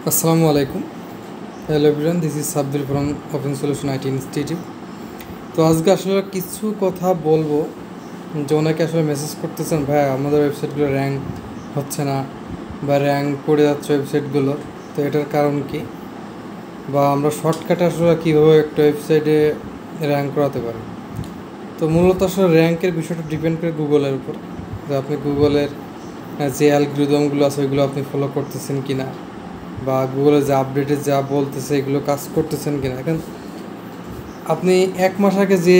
আসসালামু আলাইকুম। Hello everyone, this is Sabbir from open solution IT institute. তো আজকে আসলে কিছু কথা বলবো যে অনেকে আসলে মেসেজ করতেছেন, ভাই আমাদের ওয়েবসাইটগুলো র্যাঙ্ক হচ্ছে না বা র্যাঙ্ক পড়ে যাচ্ছে ওয়েবসাইটগুলোর। তো এটার কারণ কি, বা আমরা শর্টকাটে আসলে কীভাবে একটা ওয়েবসাইটে র্যাঙ্ক করাতে পারি। তো মূলত আসলে র্যাঙ্কের বিষয়টা ডিপেন্ড করে গুগলের উপর, যে আপনি গুগলের যে অ্যালগরিদমগুলো আছে ওইগুলো আপনি ফলো করতেছেন কি না, বা গুগলে যা আপডেটে যা বলতেছে এগুলো কাজ করতেছেন কিনা। এখন আপনি এক মাস আগে যে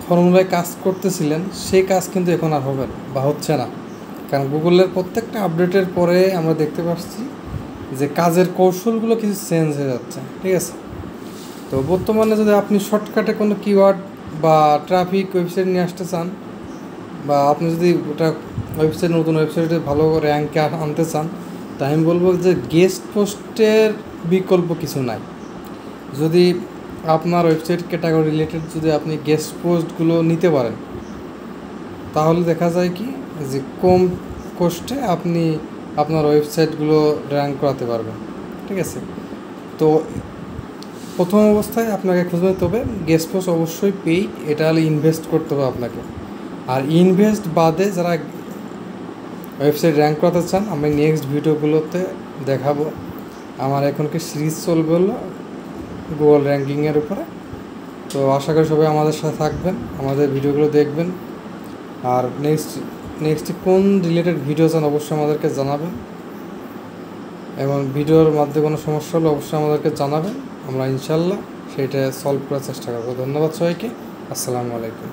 ফর্মুলায় কাজ করতেছিলেন সেই কাজ কিন্তু এখন আর হবে না বা হচ্ছে না, কারণ গুগলের প্রত্যেকটা আপডেটের পরে আমরা দেখতে পাচ্ছি যে কাজের কৌশলগুলো কিছু চেঞ্জ হয়ে যাচ্ছে। ঠিক আছে, তো বর্তমানে যদি আপনি শর্টকাটে কোনো কিওয়ার্ড বা ট্রাফিক ওয়েবসাইট নিয়ে আসতে চান, বা আপনি যদি ওটা ওয়েবসাইট নতুন ওয়েবসাইটে ভালো র্যাঙ্কে আনতে চান, তাই আমি বলবো যে গেস্ট পোস্টের বিকল্প কিছু নাই। যদি আপনার ওয়েবসাইট ক্যাটাগরি রিলেটেড যদি আপনি গেস্ট পোস্টগুলো নিতে পারেন, তাহলে দেখা যায় কি যে কম কস্টে আপনি আপনার ওয়েবসাইটগুলো র্যাঙ্ক করাতে পারবেন। ঠিক আছে, তো প্রথম অবস্থায় আপনাকে খুঁজতে হবে, তবে গেস্ট পোস্ট অবশ্যই পেইড, এটা হলে ইনভেস্ট করতে হবে আপনাকে। আর ইনভেস্ট বাদে যারা ওয়েবসাইট র্যাঙ্ক করাতে চান, আমি নেক্সট ভিডিওগুলোতে দেখাবো। আমার এখনকার সিরিজ চলবে হলো গুগল র্যাঙ্কিংয়ের উপরে। তো আশা করি সবাই আমাদের সাথে থাকবেন, আমাদের ভিডিওগুলো দেখবেন। আর নেক্সট কোন রিলেটেড ভিডিও চান অবশ্যই আমাদেরকে জানাবেন, এবং ভিডিওর মধ্যে কোনো সমস্যা হলে অবশ্যই আমাদেরকে জানাবেন। আমরা ইনশাল্লাহ সেইটা সলভ করার চেষ্টা করবো। ধন্যবাদ সবাইকে। আসসালামু আলাইকুম।